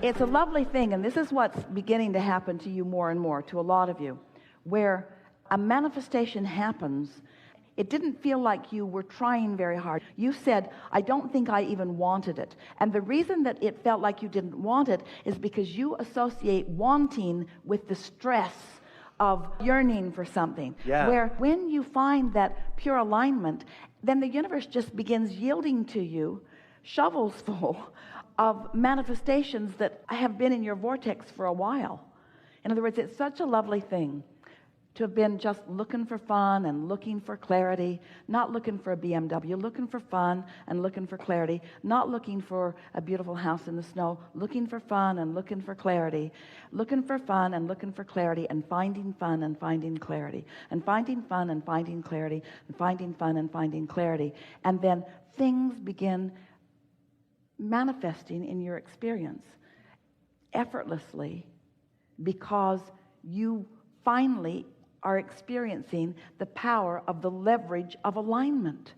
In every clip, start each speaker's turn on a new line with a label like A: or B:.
A: It's a lovely thing, and this is what's beginning to happen to you more and more, to a lot of you, where a manifestation happens. It didn't feel like you were trying very hard. You said, I don't think I even wanted it. And the reason that it felt like you didn't want it is because you associate wanting with the stress of yearning for something.
B: Yeah.
A: Where when you find that pure alignment, then the universe just begins yielding to you shovels full of manifestations that have been in your vortex for a while. In other words, it's such a lovely thing to have been just looking for fun and looking for clarity, not looking for a BMW, looking for fun and looking for clarity, not looking for a beautiful house in the snow, looking for fun and looking for clarity, looking for fun and looking for clarity, and finding fun and finding clarity, and finding fun and finding clarity, and finding fun and finding clarity. And then things begin manifesting in your experience effortlessly, because you finally are experiencing the power of the leverage of alignment.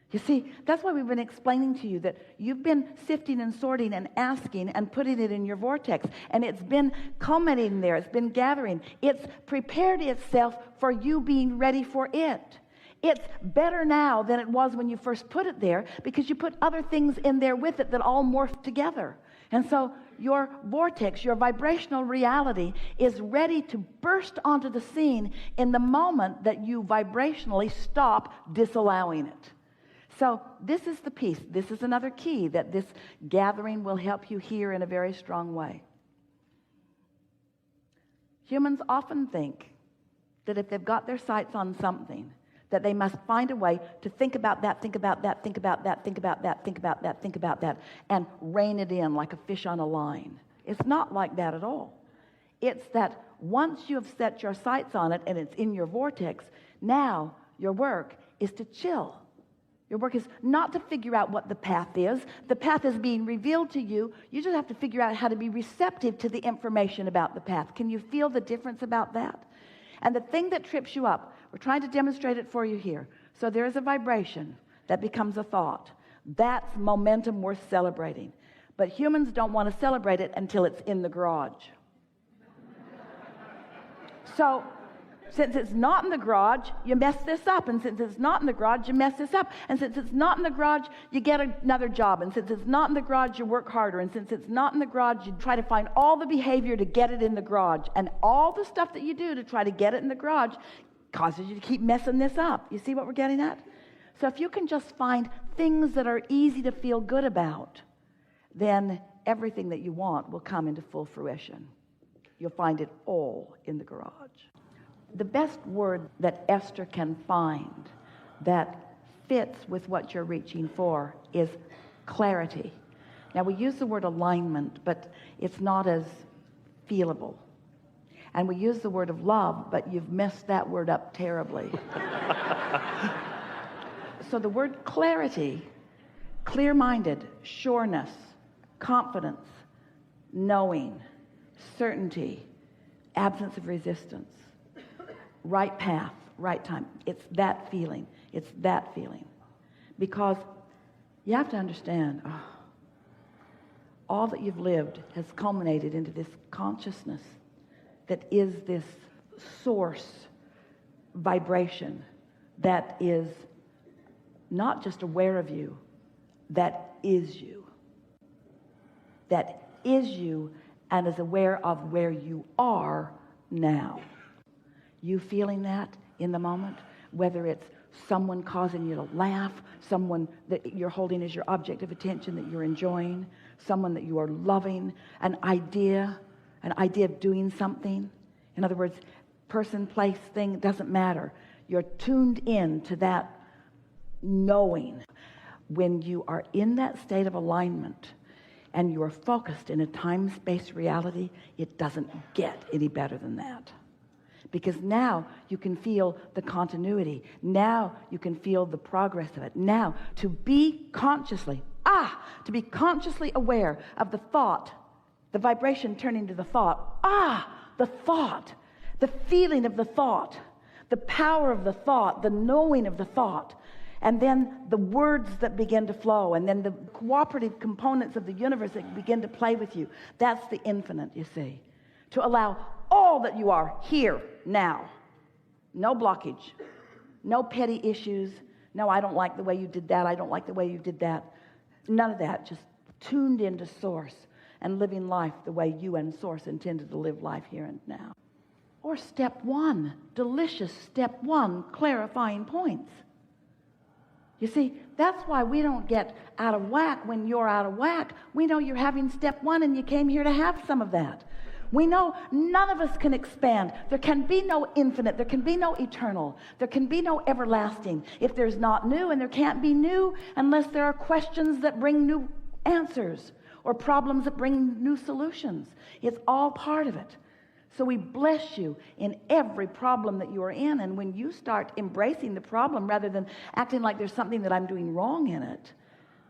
A: You see, that's why we've been explaining to you that you've been sifting and sorting and asking and putting it in your vortex, and it's been culminating there, it's been gathering, it's prepared itself for you being ready for it. It's better now than it was when you first put it there, because you put other things in there with it that all morphed together. And so your vortex, your vibrational reality, is ready to burst onto the scene in the moment that you vibrationally stop disallowing it. So this is the piece. This is another key that this gathering will help you hear in a very strong way. Humans often think that if they've got their sights on something, that they must find a way to think about that, think about that, think about that, think about that, think about that, think about that, and rein it in like a fish on a line. It's not like that at all. It's that once you have set your sights on it and it's in your vortex, now your work is to chill. Your work is not to figure out what the path is. The path is being revealed to you. You just have to figure out how to be receptive to the information about the path. Can you feel the difference about that? And the thing that trips you up, we're trying to demonstrate it for you here. So there is a vibration that becomes a thought. That's momentum worth celebrating. But humans don't want to celebrate it until it's in the garage. So since it's not in the garage, you mess this up. And since it's not in the garage, you mess this up. And since it's not in the garage, you get another job. And since it's not in the garage, you work harder. And since it's not in the garage, you try to find all the behavior to get it in the garage. And all the stuff that you do to try to get it in the garage causes you to keep messing this up. You see what we're getting at? So if you can just find things that are easy to feel good about, then everything that you want will come into full fruition. You'll find it all in the garage. The best word that Esther can find that fits with what you're reaching for is clarity. Now, we use the word alignment, but it's not as feelable. And we use the word of love, but you've messed that word up terribly. So the word clarity, clear-minded, sureness, confidence, knowing, certainty, absence of resistance, right path, right time. It's that feeling. It's that feeling. Because you have to understand, all that you've lived has culminated into this consciousness that is this source vibration that is not just aware of you, that is you. That is you and is aware of where you are now. You feeling that in the moment? Whether it's someone causing you to laugh, someone that you're holding as your object of attention that you're enjoying, someone that you are loving, an idea of doing something. In other words, person, place, thing, doesn't matter. You're tuned in to that knowing. When you are in that state of alignment and you are focused in a time-space reality, it doesn't get any better than that. Because now you can feel the continuity. Now you can feel the progress of it. Now to be consciously aware of the thought, the vibration turning to the thought. The thought, the feeling of the thought, the power of the thought, the knowing of the thought. and then the words that begin to flow, and then the cooperative components of the universe that begin to play with you. That's the infinite, you see. To allow all that you are here, now. No blockage. No petty issues. No, I don't like the way you did that. I don't like the way you did that. None of that. Just tuned into Source and living life the way you and Source intended to live life here and now. Or step one, delicious step one, clarifying points. You see, that's why we don't get out of whack when you're out of whack. We know you're having step one and you came here to have some of that. We know none of us can expand. There can be no infinite. There can be no eternal. There can be no everlasting if there's not new, and there can't be new unless there are questions that bring new answers or problems that bring new solutions. It's all part of it. So we bless you in every problem that you are in, and when you start embracing the problem rather than acting like there's something that I'm doing wrong in it,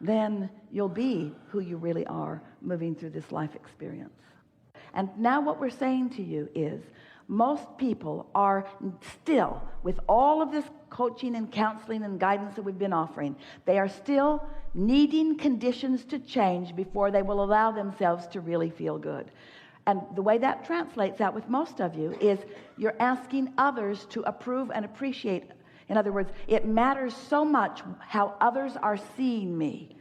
A: then you'll be who you really are moving through this life experience. And now what we're saying to you is most people are still, with all of this coaching and counseling and guidance that we've been offering, they are still needing conditions to change before they will allow themselves to really feel good. And the way that translates out with most of you is you're asking others to approve and appreciate. In other words, it matters so much how others are seeing me.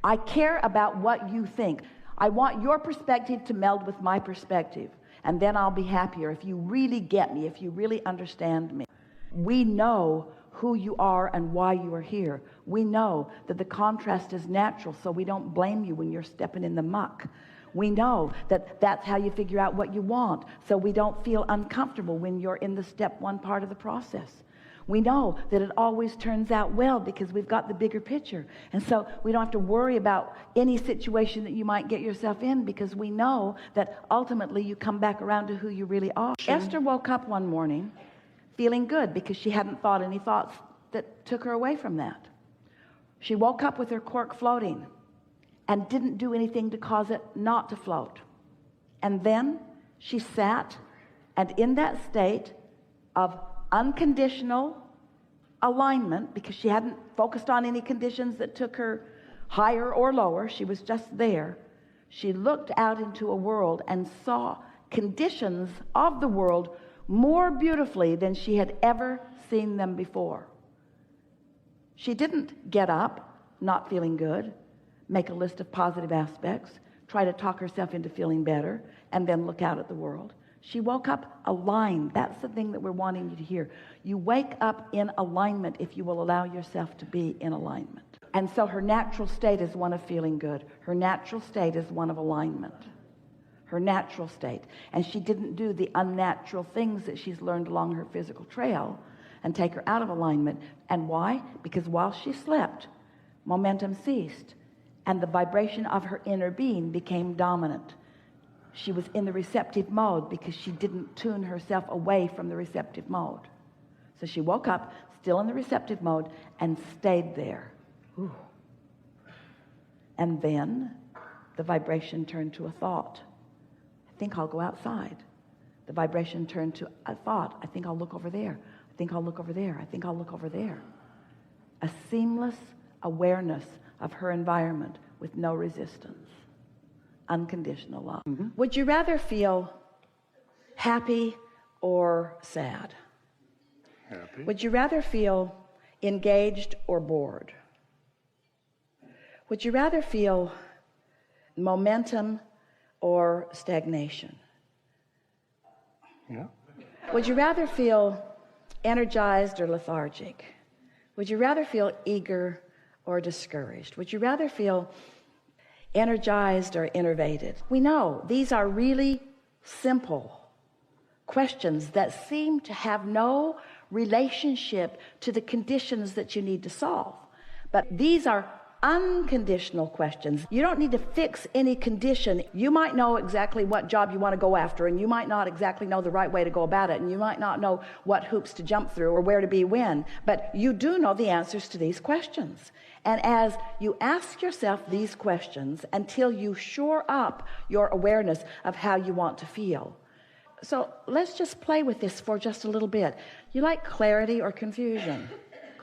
A: I care about what you think. I want your perspective to meld with my perspective, and then I'll be happier if you really get me, if you really understand me. We know who you are and why you are here. We know that the contrast is natural, so we don't blame you when you're stepping in the muck. We know that that's how you figure out what you want, so we don't feel uncomfortable when you're in the step one part of the process. We know that it always turns out well because we've got the bigger picture. And so we don't have to worry about any situation that you might get yourself in because we know that ultimately you come back around to who you really are. Esther woke up one morning feeling good because she hadn't thought any thoughts that took her away from that. She woke up with her cork floating and didn't do anything to cause it not to float. And then she sat, and in that state of unconditional alignment, because she hadn't focused on any conditions that took her higher or lower, she was just there, she looked out into a world and saw conditions of the world more beautifully than she had ever seen them before. She didn't get up not feeling good, make a list of positive aspects, try to talk herself into feeling better, and then look out at the world. She woke up aligned. That's the thing that we're wanting you to hear. You wake up in alignment if you will allow yourself to be in alignment. And so her natural state is one of feeling good. Her natural state is one of alignment. Her natural state. And she didn't do the unnatural things that she's learned along her physical trail and take her out of alignment. And why? Because while she slept, momentum ceased, and the vibration of her inner being became dominant. She was in the receptive mode because she didn't tune herself away from the receptive mode. So she woke up still in the receptive mode and stayed there. Ooh. And then the vibration turned to a thought. I think I'll go outside. The vibration turned to a thought. I think I'll look over there. I think I'll look over there. I think I'll look over there. A seamless awareness of her environment with no resistance. Unconditional love. Mm-hmm. Would you rather feel happy or sad?
B: Happy.
A: Would you rather feel engaged or bored? Would you rather feel momentum or stagnation?
B: Yeah.
A: Would you rather feel energized or lethargic? Would you rather feel eager or discouraged? Would you rather feel energized or innervated? We know these are really simple questions that seem to have no relationship to the conditions that you need to solve. But these are unconditional questions. You don't need to fix any condition. You might know exactly what job you want to go after, and you might not exactly know the right way to go about it, and you might not know what hoops to jump through or where to be when, but you do know the answers to these questions. And as you ask yourself these questions until you shore up your awareness of how you want to feel. So let's just play with this for just a little bit. You like clarity or confusion?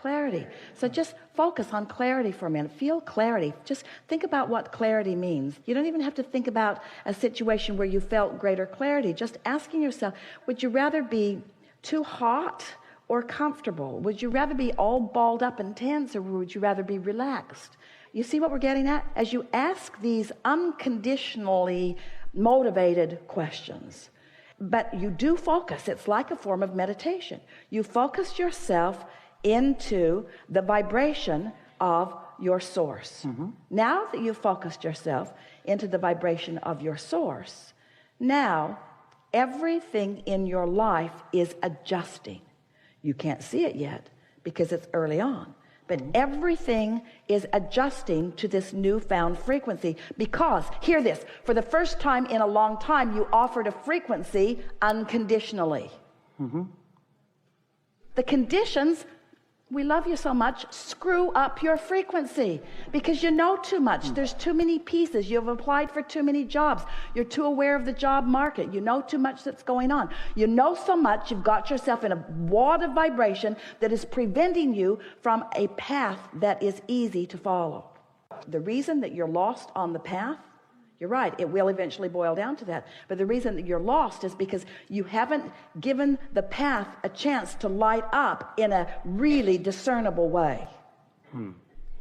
A: Clarity. So just focus on clarity for a minute. Feel clarity. Just think about what clarity means. You don't even have to think about a situation where you felt greater clarity. Just asking yourself, would you rather be too hot or comfortable? Would you rather be all balled up and tense, or would you rather be relaxed? You see what we're getting at? As you ask these unconditionally motivated questions, but you do focus. It's like a form of meditation. You focus yourself into the vibration of your source. Now that you've focused yourself into the vibration of your source, now everything in your life is adjusting. You can't see it yet because it's early on. But everything is adjusting to this newfound frequency because, hear this, for the first time in a long time, you offered a frequency unconditionally. The conditions, we love you so much, screw up your frequency because you know too much. There's too many pieces. You've applied for too many jobs. You're too aware of the job market. You know too much that's going on. You know so much, you've got yourself in a wad of vibration that is preventing you from a path that is easy to follow. The reason that you're lost on the path, you're right, it will eventually boil down to that. But the reason that you're lost is because you haven't given the path a chance to light up in a really discernible way.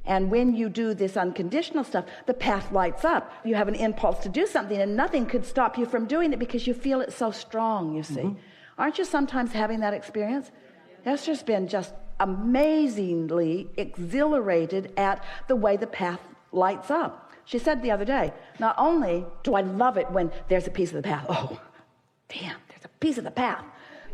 A: And when you do this unconditional stuff, the path lights up. You have an impulse to do something and nothing could stop you from doing it because you feel it so strong, you see. Aren't you sometimes having that experience? Esther's been just amazingly exhilarated at the way the path lights up. She said the other day, not only do I love it when there's a piece of the path, oh, damn, there's a piece of the path.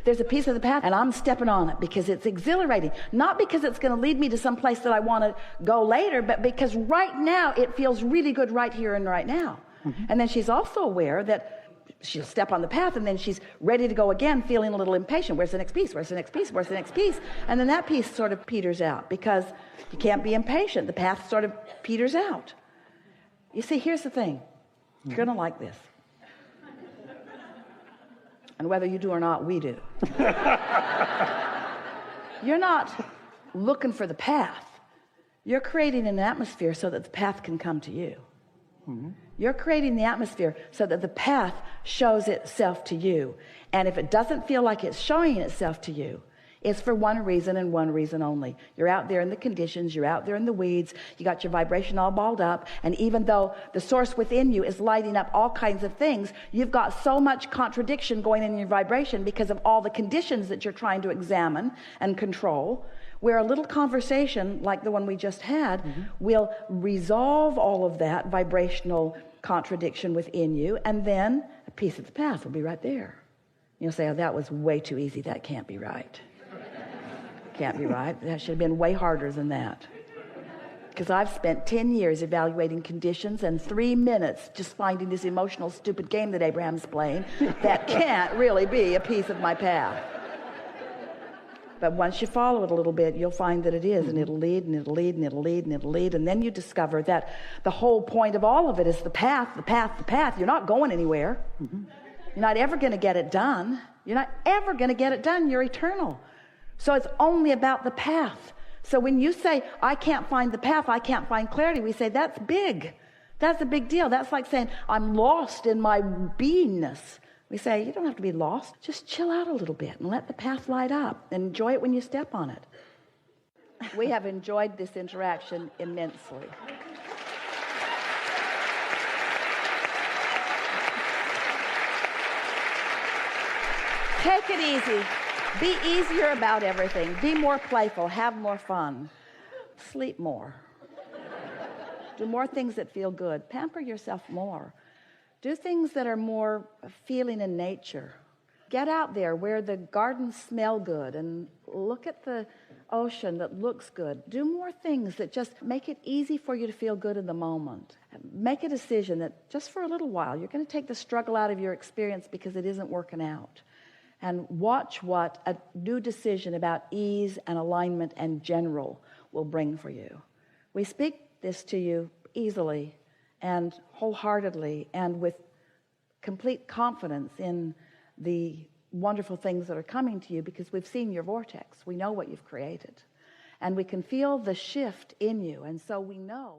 A: There's a piece of the path and I'm stepping on it because it's exhilarating. Not because it's going to lead me to some place that I want to go later, but because right now it feels really good right here and right now. And then she's also aware that she'll step on the path and then she's ready to go again, feeling a little impatient. Where's the next piece? Where's the next piece? Where's the next piece? And then that piece sort of peters out because you can't be impatient. The path sort of peters out. You see, here's the thing. You're going to like this. And whether you do or not, we do. You're not looking for the path. You're creating an atmosphere so that the path can come to you. You're creating the atmosphere so that the path shows itself to you. And if it doesn't feel like it's showing itself to you, it's for one reason and one reason only. You're out there in the conditions, you're out there in the weeds, you got your vibration all balled up, and even though the source within you is lighting up all kinds of things, you've got so much contradiction going in your vibration because of all the conditions that you're trying to examine and control, where a little conversation like the one we just had will resolve all of that vibrational contradiction within you, and then a piece of the path will be right there. You'll say, oh, that was way too easy, that can't be right. Can't be right. That should have been way harder than that. Because I've spent 10 years evaluating conditions and 3 minutes just finding this emotional stupid game that Abraham's playing that can't really be a piece of my path. But once you follow it a little bit, you'll find that it is, and it'll lead, and it'll lead, and it'll lead, and it'll lead, and then you discover that the whole point of all of it is the path, the path, the path. You're not going anywhere. You're not ever going to get it done. You're not ever going to get it done. You're eternal. So it's only about the path. So when you say, I can't find the path, I can't find clarity, we say, that's big. That's a big deal. That's like saying, I'm lost in my beingness. We say, you don't have to be lost. Just chill out a little bit and let the path light up and enjoy it when you step on it. We have enjoyed this interaction immensely. Take it easy. Be easier about everything. Be more playful. Have more fun. Sleep more. Do more things that feel good. Pamper yourself more. Do things that are more feeling in nature. Get out there where the gardens smell good and look at the ocean that looks good. Do more things that just make it easy for you to feel good in the moment. Make a decision that just for a little while, you're going to take the struggle out of your experience because it isn't working out. And watch what a new decision about ease and alignment and general will bring for you. We speak this to you easily and wholeheartedly and with complete confidence in the wonderful things that are coming to you because we've seen your vortex. We know what you've created. And we can feel the shift in you. And so we know